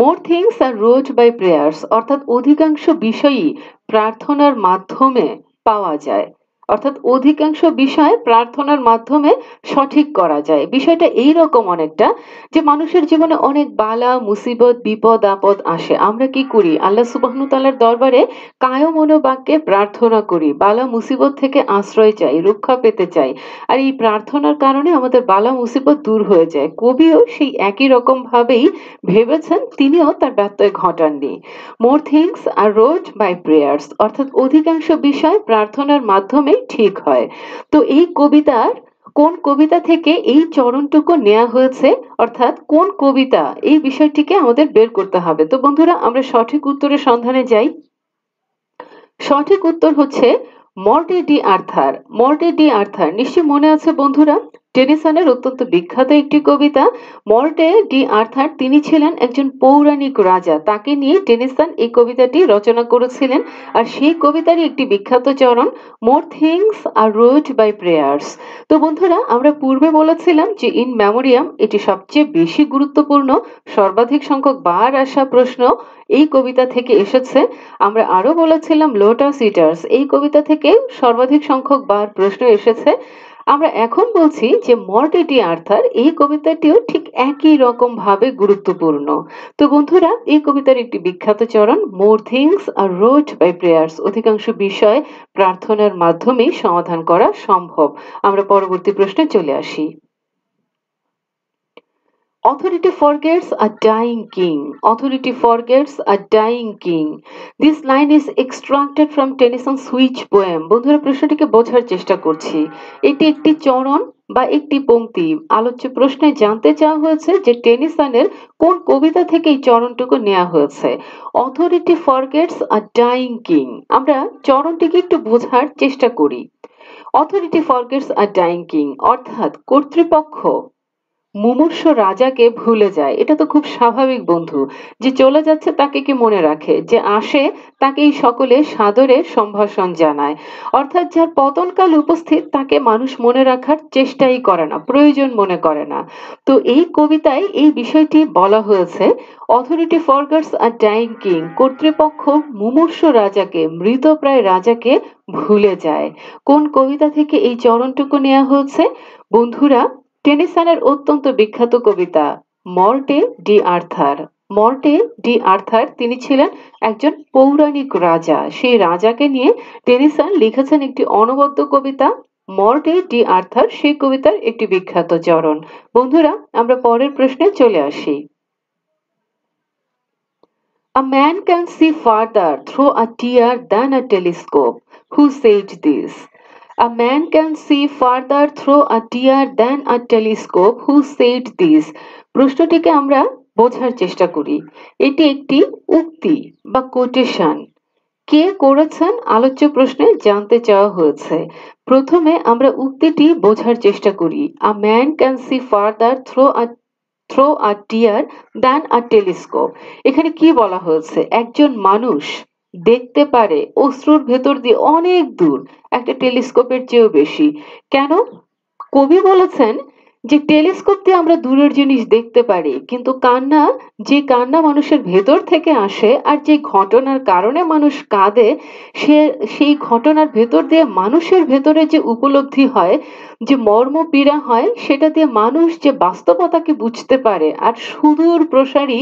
More things are wrought by prayers অর্থাৎ অধিকাংশ বিষয়ই প্রার্থনার মাধ্যমে পাওয়া যায়। অর্থাৎ অধিকাংশ বিষয় প্রার্থনার মাধ্যমে সঠিক করা যায়। বিষয়টা এইরকম অনেকটা যে মানুষের জীবনে অনেক বালা মুসিবত বিপদ আপদ আসে। আমরা কি করি? আল্লাহ সুবহানাহু ওয়া তাআলার দরবারে কায় মনোবাক্যে প্রার্থনা করি, বালা মুসিবত থেকে আশ্রয় চাই, রক্ষা পেতে চাই। আর এই প্রার্থনার কারণে আমাদের বালা মুসিবত দূর হয়ে যায়। কবিও সেই একই রকম ভাবেই ভেবেছেন, তিনিও তার ব্যত্যয় ঘটাননি। More things are wrought by prayers অর্থাৎ অধিকাংশ বিষয় প্রার্থনার মাধ্যমেই ঠিক হয়। তো এই কবিতার কোন কবিতা থেকে এই চরণটুকু নেওয়া হয়েছে, অর্থাৎ কোন কবিতা, এই বিষয়টিকে আমাদের বের করতে হবে। তো বন্ধুরা, আমরা সঠিক উত্তরের সন্ধানে যাই। সঠিক উত্তর হচ্ছে Morte d'Arthur. Morte D Arthur নিশ্চয়ই মনে আছে বন্ধুরা, টেনিসনের অত্যন্ত বিখ্যাত একটি কবিতা। মর্টে ডি আর্থার তিনি ছিলেন একজন পৌরাণিক রাজা, তাকে নিয়ে টেনিসন এই কবিতাটি রচনা করেছিলেন। আর সেই কবিতারই একটি বিখ্যাত চরণ more things are wrought by prayers. তো বন্ধুরা, আমরা পূর্বে বলেছিলাম যে ইন মেমোরিয়াম এটি সবচেয়ে বেশি গুরুত্বপূর্ণ, সর্বাধিক সংখ্যক বার আসা প্রশ্ন এই কবিতা থেকে এসেছে। আমরা আরো বলেছিলাম লোটাস ইটার্স এই কবিতা থেকে সর্বাধিক সংখ্যক বার প্রশ্ন এসেছে। আমরা এখন বলছি যে মর্টে ডি আর্থার এই কবিতাটিও ঠিক একই রকম ভাবে গুরুত্বপূর্ণ। তো বন্ধুরা, এই কবিতার একটি বিখ্যাত চরণ more things are wrought by prayers, অধিকাংশ বিষয় প্রার্থনার মাধ্যমেই সমাধান করা সম্ভব। আমরা পরবর্তী প্রশ্নে চলে আসি। Authority forgets a dying king. Authority forgets a dying king. This line is extracted from Tennyson's Switch poem. বন্ধুরা প্রশ্নটিকে বোঝার চেষ্টা করছি। এটি একটি চরণ বা একটি পংক্তি। আলোচ্য প্রশ্নে জানতে চাওয়া হয়েছে যে টেনিসনের কোন কবিতা থেকে এই চরণটুকু নেওয়া হয়েছে। অথরিটি ফরগেটস আ ডাইং কিং। আমরা চরণটিকে একটু বোঝার চেষ্টা করি। অথরিটি ফরগেটস আ ডাইং কিং অর্থাৎ কর্তৃপক্ষ মুমূর্ষু রাজাকে ভুলে যায়। এটা তো খুব স্বাভাবিক বন্ধু, যে চলে যাচ্ছে তাকে কি মনে রাখে, যে আসে তাকেই সকলে সাদরে সম্ভাষণ জানায়। অর্থাৎ যার পতনকাল উপস্থিত তাকে মানুষ মনে রাখার চেষ্টাই করে না, প্রয়োজন মনে করে না। তো এই কবিতায় এই বিষয়টি বলা হয়েছে, অথরিটি ফরগেটস আ ডাইং কিং, কর্তৃপক্ষ মুমূর্ষু রাজাকে, মৃতপ্রায় রাজাকে ভুলে যায়। কোন কবিতা থেকে এই চরণটুকু নেওয়া হয়েছে বন্ধুরা? টেনিসনের অত্যন্ত বিখ্যাত কবিতা Morte d'Arthur. Morte d'Arthur তিনি ছিলেন একজন পৌরাণিক রাজা। সেই রাজাকে নিয়ে টেনিসন লিখেছেন একটি অনবদ্য কবিতা মর্টে ডি আর্থার। সেই কবিতার একটি বিখ্যাত চরণ। বন্ধুরা আমরা পরের প্রশ্নে চলে আসি। A man can see farther through a tear than a telescope. Who said this? A man can see farther through a tear than a telescope. Who said this? প্রশ্নটিকে আমরা বোঝার চেষ্টা করি। এটি একটি উক্তি বা কোটেশন। কে করেছেন আলোচ্য প্রশ্নে জানতে চাওয়া হয়েছে। প্রথমে আমরা উক্তিটি বোঝার চেষ্টা করি। A man can see farther through a tear than a telescope. এখানে কি বলা হয়েছে? একজন মানুষ দেখতে পারে অশ্রুর ভেতর দিয়ে অনেক দূর, একটা টেলিস্কোপের চেয়েও বেশি। কেন? কবি বলেছেন যে টেলিস্কোপ দিয়ে আমরা দূরের জিনিস দেখতে পারি, কিন্তু কান্না, যে কান্না মানুষের ভেতর থেকে আসে আর যে ঘটনার কারণে মানুষ কাঁদে, সেই ঘটনার ভেতর দিয়ে মানুষের ভেতরে যে উপলব্ধি হয়, যে মর্ম পীড়া হয়, সেটা দিয়ে মানুষ যে বাস্তবতাকে বুঝতে পারে আর সুদূর প্রসারী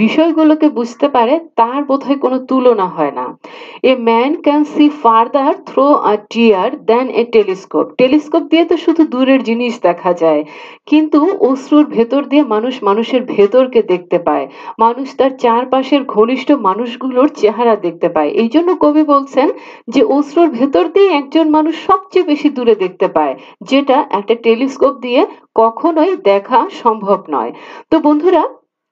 বিষয়গুলোকে বুঝতে পারে, তার বোধহয় কোনো তুলনা হয় না। A man can see further through a tear than a telescope. Telescope দিয়ে তো শুধু দূরের জিনিস দেখা যায়, কিন্তু অশ্রুর ভেতর দিয়ে মানুষ মানুষের ভেতরকে দেখতে পায়। মানুষ তার চারপাশের ঘনিষ্ঠ মানুষগুলোর চেহারা দেখতে পায়। এই জন্য কবি বলছেন যে অশ্রুর ভেতর দিয়ে একজন মানুষ সবচেয়ে বেশি দূরে দেখতে পায়, যেটা একটা টেলিস্কোপ দিয়ে কখনোই দেখা সম্ভব নয়। তো বন্ধুরা,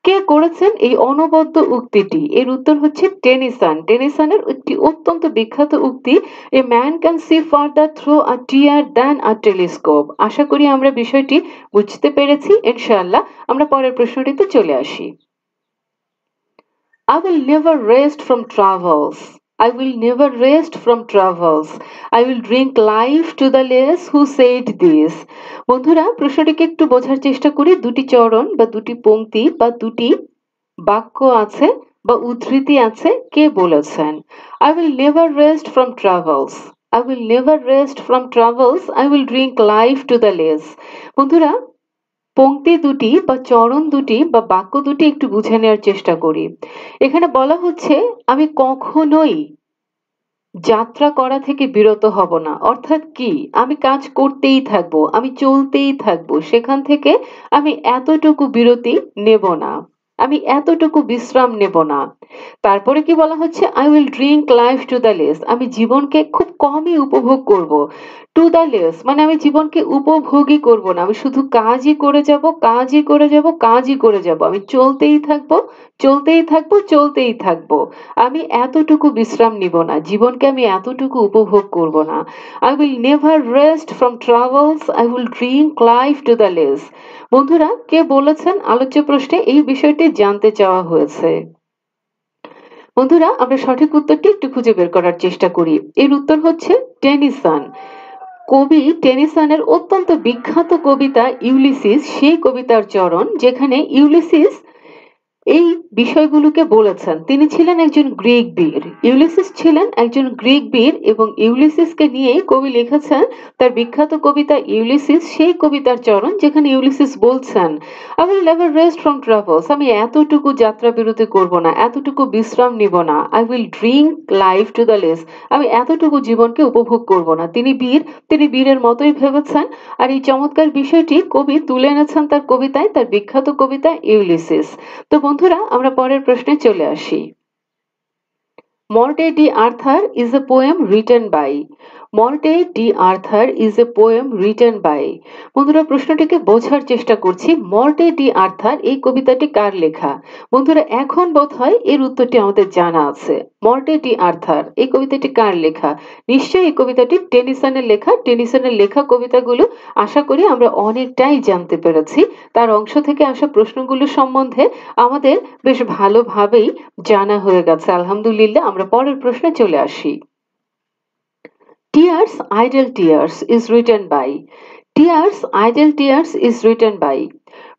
কে করেছেন এই অনবদ্য উক্তিটি? এর উত্তর হচ্ছে টেনিসন। টেনিসনের একটি অত্যন্ত বিখ্যাত উক্তি, a man can see further through a tear than a telescope. আশা করি আমরা বিষয়টি বুঝতে পেরেছি। ইনশাআল্লাহ আমরা পরের প্রশ্নটিতে চলে আসি। I will never rest from travels. I will never rest from travels. I will drink life to the less. Who said this? বন্ধুরা প্রশ্নটিকে একটু বোঝার চেষ্টা করি। দুটি চরণ বা দুটি পংক্তি বা দুটি বাক্য আছে বা উদ্ধৃতি আছে, কে বলেছেন? I will never rest from travels. I will never rest from travels. I will drink life to the less. বন্ধুরা পংক্তি দুটি বা চরণ দুটি বা বাক্য দুটি একটু বুঝে নেওয়ার চেষ্টা করি। এখানে বলা হচ্ছে আমি কখনোই যাত্রা করা থেকে বিরত হব না। অর্থাৎ কি? আমি কাজ করতেই থাকবো, আমি চলতেই থাকবো, সেখান থেকে আমি এতটুকু বিরতি নেব না, আমি এতটুকু বিশ্রাম নেব না। তারপরে কি বলা হচ্ছে? I will drink life to the less. আমি জীবনকে খুব কমই উপভোগ করব। টু দ্য লেস মানে আমি জীবনকে উপভোগই করব না, আমি শুধু কাজই করে যাব, কাজই করে যাব, কাজই করে যাব। আমি চলতেই থাকবো, চলতেই থাকবো, চলতেই থাকবো। আমি এতটুকু বিশ্রাম নিব না, জীবনকে আমি এতটুকু উপভোগ করব না। I will never rest from travels. I will drink life to the less. বন্ধুরা কে বলেছেন আলোচ্য প্রশ্নে এই বিষয়টি জানতে চাওয়া হয়েছে। বন্ধুরা আমরা সঠিক উত্তরটি একটু খুঁজে বের করার চেষ্টা করি। এর উত্তর হচ্ছে টেনিসন। কবি টেনিসনের অত্যন্ত বিখ্যাত কবিতা ইউলিসিস, সেই কবিতার চরণ, যেখানে ইউলিসিস এই বিষয়গুলোকে বলেছেন। তিনি ছিলেন একজন গ্রিক বীর। ইউলিসিস ছিলেন একজন গ্রিক বীর এবং ইউলিসিসকে নিয়েই কবি লিখেছেন তার বিখ্যাত কবিতা ইউলিসিস, সেই কবিতার চরণ যেখানে ইউলিসিস বলছেন, "I will never rest from travels." আমি এতটুকু যাত্রা বিরতি করব না, এতটুকু বিশ্রাম নিব না। I will drink life to the less. আমি এতটুকু জীবনকে উপভোগ করব না। তিনি বীর, তিনি বীরের মতোই ভেবেছেন। আর এই চমৎকার বিষয়টি কবি তুলে এনেছেন তার কবিতায়, তার বিখ্যাত কবিতা ইউলিসিস। তো বন্ধুরা, আমরা পরের প্রশ্নে চলে আসি। Morte d'Arthur is a poem written by. Morte d'Arthur is a poem written by. বন্ধুরা, প্রশ্নটিকে বোঝার চেষ্টা করছি। মর্টে ডি আর্থার এই কবিতাটি কার লেখা? বন্ধুরা, এখন বোধহয় এর উত্তরটি আমাদের জানা আছে। মর্টে ডি আর্থার এই কবিতাটি কার লেখা? নিশ্চয়ই এই কবিতাটি টেনিসনের লেখা। টেনিসনের লেখা কবিতাগুলো আশা করি আমরা অনেকটাই জানতে পেরেছি। তার অংশ থেকে আসা প্রশ্নগুলো সম্বন্ধে আমাদের বেশ ভালোভাবেই জানা হয়ে গেছে। আলহামদুলিল্লাহ। আমরা পরের প্রশ্নে চলে আসি। Tears, Idle Tears is written by. Tears, Idle Tears is written by.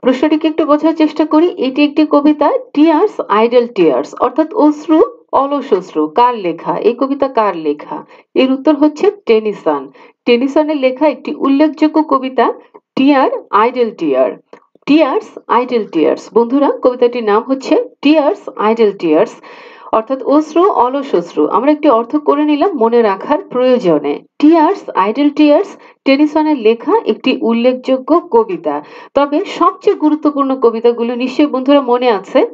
প্রশ্নটিকে একটু বোঝার চেষ্টা করি। এটি একটি কবিতা, টিয়ার্স আইডল টিয়ার্স অর্থাৎ অশ্রু, অলস অশ্রু। কার লেখা? এই কবিতা কার লেখা? এর উত্তর হচ্ছে টেনিসন। টেনিসনের লেখা একটি উল্লেখযোগ্য কবিতা, tear idle tear. Tears idle tears. বন্ধুরা, কবিতাটির নাম হচ্ছে টিয়ার্স আইডল টিয়ার্স অর্থাৎ অশ্রু, অলস অশ্রু। আমরা একটি অর্থ করে নিলাম মনে রাখার প্রয়োজনে। টিয়ার্স আইডল টিয়ার্স টেনিসনের লেখা একটি উল্লেখযোগ্য কবিতা। তবে সবচেয়ে গুরুত্বপূর্ণ কবিতাগুলো নিশ্চয়ই বন্ধুরা মনে আছে।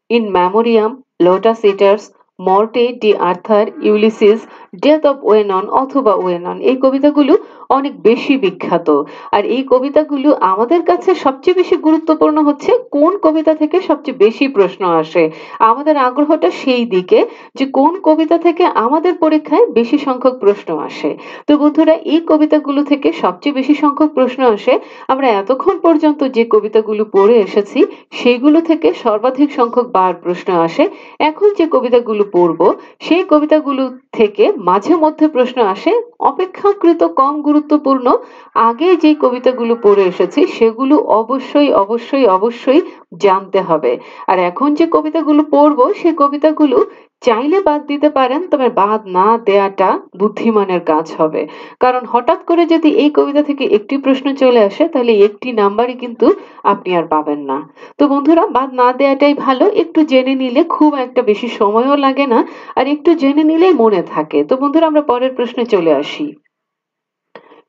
In Memoriam, Lotus Eaters, Morte d'Arthur, Ulysses, Death of Oenone অথবা ওয়েনন। এই কবিতাগুলো অনেক বেশি বিখ্যাত। আর এই কবিতাগুলো আমাদের কাছে সবচেয়ে বেশি গুরুত্বপূর্ণ হচ্ছে কোন কবিতা থেকে সবচেয়ে বেশি প্রশ্ন আসে। আমাদের আগ্রহটা সেই দিকে যে কোন কবিতা থেকে আমাদের পরীক্ষায় বেশি সংখ্যক প্রশ্ন আসে। তো বন্ধুরা, এই কবিতাগুলো থেকে সবচেয়ে বেশি সংখ্যক প্রশ্ন আসে। আমরা এতক্ষণ পর্যন্ত যে কবিতাগুলো পড়ে এসেছি সেগুলো থেকে সর্বাধিক সংখ্যক বার প্রশ্ন আসে। এখন যে কবিতাগুলো পড়ব সেই কবিতাগুলো থেকে মাঝে মধ্যে প্রশ্ন আসে অপেক্ষাকৃত কম গুরুত্বপূর্ণ। আগে যে কবিতাগুলো পড়ে এসেছি সেগুলো অবশ্যই অবশ্যই অবশ্যই জানতে হবে। আর এখন যে কবিতাগুলো পড়ব সেই কবিতাগুলো চাইলে বাদ দিতে পারেন, তবে বাদ না দেয়াটা বুদ্ধিমানের কাজ হবে। কারণ হঠাৎ করে যদি এই কবিতা থেকে একটি প্রশ্ন চলে আসে তাহলে একটি নাম্বারই কিন্তু আপনি আর পাবেন না। তো বন্ধুরা, বাদ না দেয়াটাই ভালো। একটু জেনে নিলে খুব একটা বেশি সময়ও লাগে না, আর একটু জেনে নিলেই মনে থাকে। তো বন্ধুরা, আমরা পরের প্রশ্নে চলে আসি।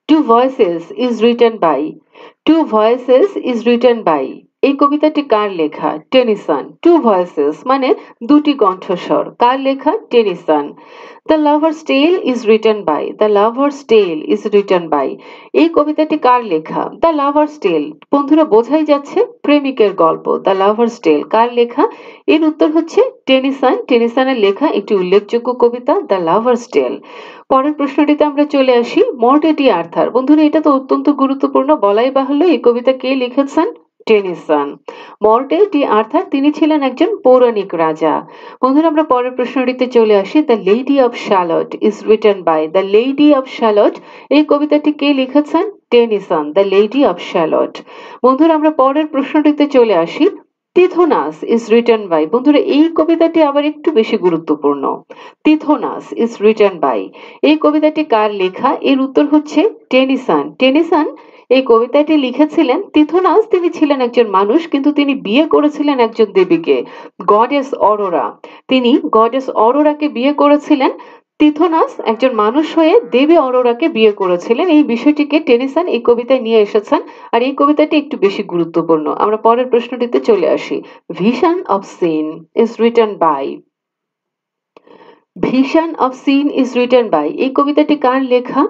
Two voices is written by. Two voices is written by এই কবিতাটি কার লেখা? টেনিসন। টু ভয়েসেস মানে দুটি কণ্ঠস্বর। কার লেখা? Tennyson. The lover's tale is written by. The lover's tale is written by এই কবিতাটি কার লেখা? The lover's tale. বন্ধুরা, বোঝাই যাচ্ছে প্রেমিকের গল্প। দ্য লাভার্স টেল কার লেখা? এর উত্তর হচ্ছে টেনিসন। টেনিসনের লেখা একটি উল্লেখযোগ্য কবিতা, দ্য লাভার্স টেল। পরের প্রশ্নটিতে আমরা চলে আসি। মর্টে ডি আর্থার। বন্ধুরা, এটা তো অত্যন্ত গুরুত্বপূর্ণ। বলাই বাহুল্য এই কবিতা কে লিখেছেন? টেনিসন। মর্টে ডি আর্থার তিনি ছিলেন একজন পৌরাণিক রাজা। বন্ধুরা, আমরা পরের প্রশ্নটিতে চলে আসি। The lady of Shalott is written by. The lady of Shalott এই কবিতাটি কে লিখেছেন? Tennyson. The lady of Shalott. বন্ধুরা, আমরা পরের প্রশ্নটিতে চলে আসি। Tithonus is written by. বন্ধুরা, এই কবিতাটি আবার একটু বেশি গুরুত্বপূর্ণ। তিথোনাস ইজ রিটেন বাই এই কবিতাটি কার লেখা? এর উত্তর হচ্ছে টেনিসন। টেনিসন এই কবিতাটি লিখেছিলেন। তিথোনাস তিনি ছিলেন একজন মানুষ, কিন্তু তিনি বিয়ে করেছিলেন একজন দেবীকে, গডেস অরোরা। তিনি গডেস অরোরাকে বিয়ে করেছিলেন। তিথোনাস একজন মানুষ হয়ে দেবী অরোরাকে বিয়ে করেছিলেন। এই বিষয়টিকে টেনিসন এই কবিতায় নিয়ে এসেছেন। আর এই কবিতাটি একটু বেশি গুরুত্বপূর্ণ। আমরা পরের প্রশ্নটিতে চলে আসি। Vision of sin is written by. Vision of sin is written by এই কবিতাটি কার লেখা?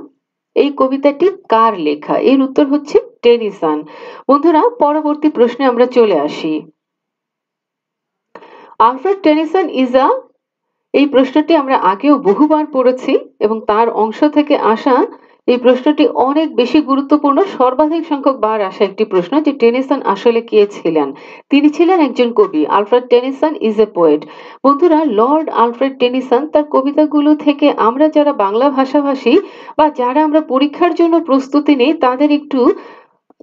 এই কবিতাটি কার লেখা? এর উত্তর হচ্ছে টেনিসন। বন্ধুরা, পরবর্তী প্রশ্নে আমরা চলে আসি। আলফ্রেড টেনিসন ইজ আ এই প্রশ্নটি আমরা আগেও বহুবার পড়েছি এবং তার অংশ থেকে আসা এই প্রশ্নটি অনেক বেশি গুরুত্বপূর্ণ। সর্বাধিক সংখ্যক বার আসা একটি প্রশ্ন যে টেনিসন আসলে কে ছিলেন। তিনি ছিলেন একজন কবি। Alfred Tennyson is a poet. বন্ধুরা, লর্ড আলফ্রেড টেনিসন তার কবিতাগুলো থেকে আমরা যারা বাংলা ভাষাভাষী বা যারা আমরা পরীক্ষার জন্য প্রস্তুতি নেই তাদের একটু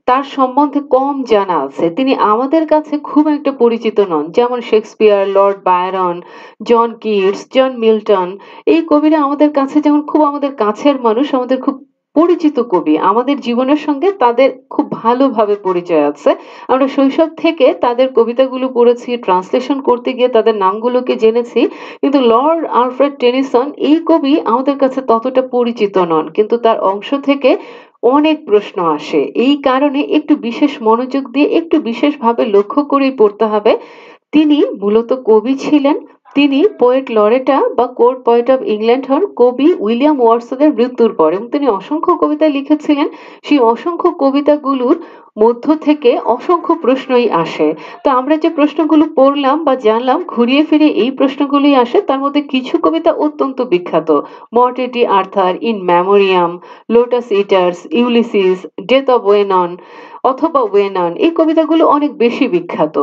তার সম্বন্ধে কম জানা আছে। তিনি আমাদের কাছে খুব একটা পরিচিত নন। যেমন Shakespeare, Lord Byron, John Keats, John Milton, এই কবিরা আমাদের কাছে যেমন খুব আমাদের কাছের মানুষ, আমাদের খুব পরিচিত কবি। আমাদের জীবনের সঙ্গে তাদের খুব ভালোভাবে পরিচয় আছে। আমরা শৈশব থেকে তাদের কবিতাগুলো পড়েছি, ট্রান্সলেশন করতে গিয়ে তাদের নামগুলোকে জেনেছি। কিন্তু লর্ড আলফ্রেড টেনিসন এই কবি আমাদের কাছে ততটা পরিচিত নন। কিন্তু তার অংশ থেকে অনেক প্রশ্ন আসে। এই কারণে একটু বিশেষ মনোযোগ দিয়ে একটু বিশেষভাবে লক্ষ্য করেই পড়তে হবে। তিনি মূলত কবি ছিলেন। তিনি পোয়েট লরেটা বা কোর্ট পোয়েট অফ ইংল্যান্ড হন কবি উইলিয়াম ওয়ার্ডসওয়ার্থের মৃত্যুর পর, এবং তিনি অসংখ্য কবিতা লিখেছিলেন। সেই অসংখ্য কবিতাগুলোর মধ্য থেকে অসংখ্য প্রশ্নই আসে। তো আমরা যে প্রশ্নগুলো পড়লাম বা জানলাম, ঘুরিয়ে ফিরিয়ে এই প্রশ্নগুলোই আসে। তার মধ্যে কিছু কবিতা অত্যন্ত বিখ্যাত: Morte d'Arthur, In Memoriam, Lotus Eaters, Ulysses, Death of Oenone অথবা ওয়েনন, এই কবিতাগুলো অনেক বেশি বিখ্যাত।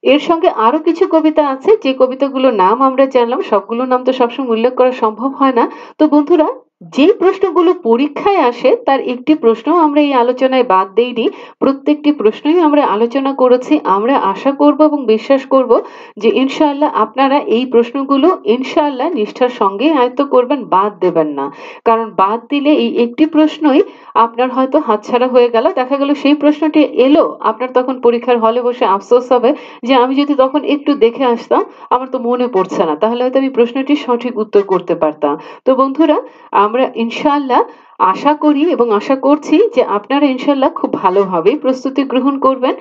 এর সঙ্গে আরো কিছু কবিতা আছে যে কবিতাগুলোর নাম আমরা জানলাম, সবগুলোর নাম তো সবসময় উল্লেখ করা সম্ভব হয় না। তো বন্ধুরা, যেই প্রশ্নগুলো পরীক্ষায় আসে তার একটি প্রশ্ন আমরা এই আলোচনায় বাদ দেইনি। প্রত্যেকটি প্রশ্নই আমরা আলোচনা করেছি। আমরা আশা করব এবং বিশ্বাস করব যে ইনশাআল্লাহ আপনারা এই প্রশ্নগুলো ইনশাআল্লাহ নিষ্ঠার সঙ্গে আয়ত্ত করবেন, বাদ দেবেন না। কারণ বাদ দিলে এই একটি প্রশ্নই আপনার হয়তো হাতছাড়া হয়ে গেল। দেখা গেল সেই প্রশ্নটি এলো, আপনার তখন পরীক্ষার হলে বসে আফসোস হবে যে আমি যদি তখন একটু দেখে আসতাম, আমার তো মনে পড়ছে না, তাহলে হয়তো আমি প্রশ্নটির সঠিক উত্তর করতে পারতাম। তো বন্ধুরা, আমরা ইনশাআল্লাহ আশা করি এবং আশা করছি যে আপনারা ইনশাআল্লাহ খুব ভালোভাবেই প্রস্তুতি গ্রহণ করবেন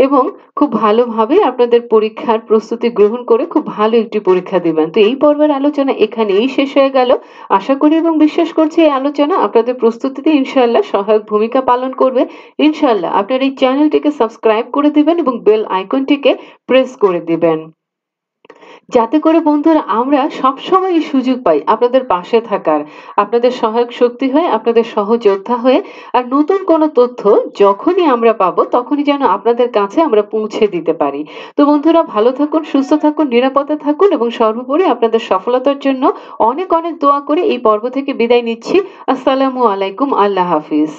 এবং খুব ভালোভাবে আপনাদের পরীক্ষার প্রস্তুতি গ্রহণ করে খুব ভালো একটি পরীক্ষা দিবেন। তো এই পর্বের আলোচনা এখানেই শেষ হয়ে গেল। আশা করি এবং বিশ্বাস করছি এই আলোচনা আপনাদের প্রস্তুতিতে ইনশাআল্লাহ সহায়ক ভূমিকা পালন করবে। ইনশাআল্লাহ আপনার এই চ্যানেলটিকে সাবস্ক্রাইব করে দিবেন এবং বেল আইকনটিকে প্রেস করে দিবেন, যাতে করে বন্ধুরা আমরা সবসময় এই সুযোগ পাই আপনাদের পাশে থাকার, আপনাদের সহায়ক শক্তি হয়ে, আপনাদের সহযোদ্ধা হয়ে। আর নতুন কোনো তথ্য যখনই আমরা পাবো তখনই যেন আপনাদের কাছে আমরা পৌঁছে দিতে পারি। তো বন্ধুরা, ভালো থাকুন, সুস্থ থাকুন, নিরাপদে থাকুন এবং সর্বোপরি আপনাদের সফলতার জন্য অনেক অনেক দোয়া করে এই পর্ব থেকে বিদায় নিচ্ছি। আসসালামু আলাইকুম। আল্লাহ হাফিজ।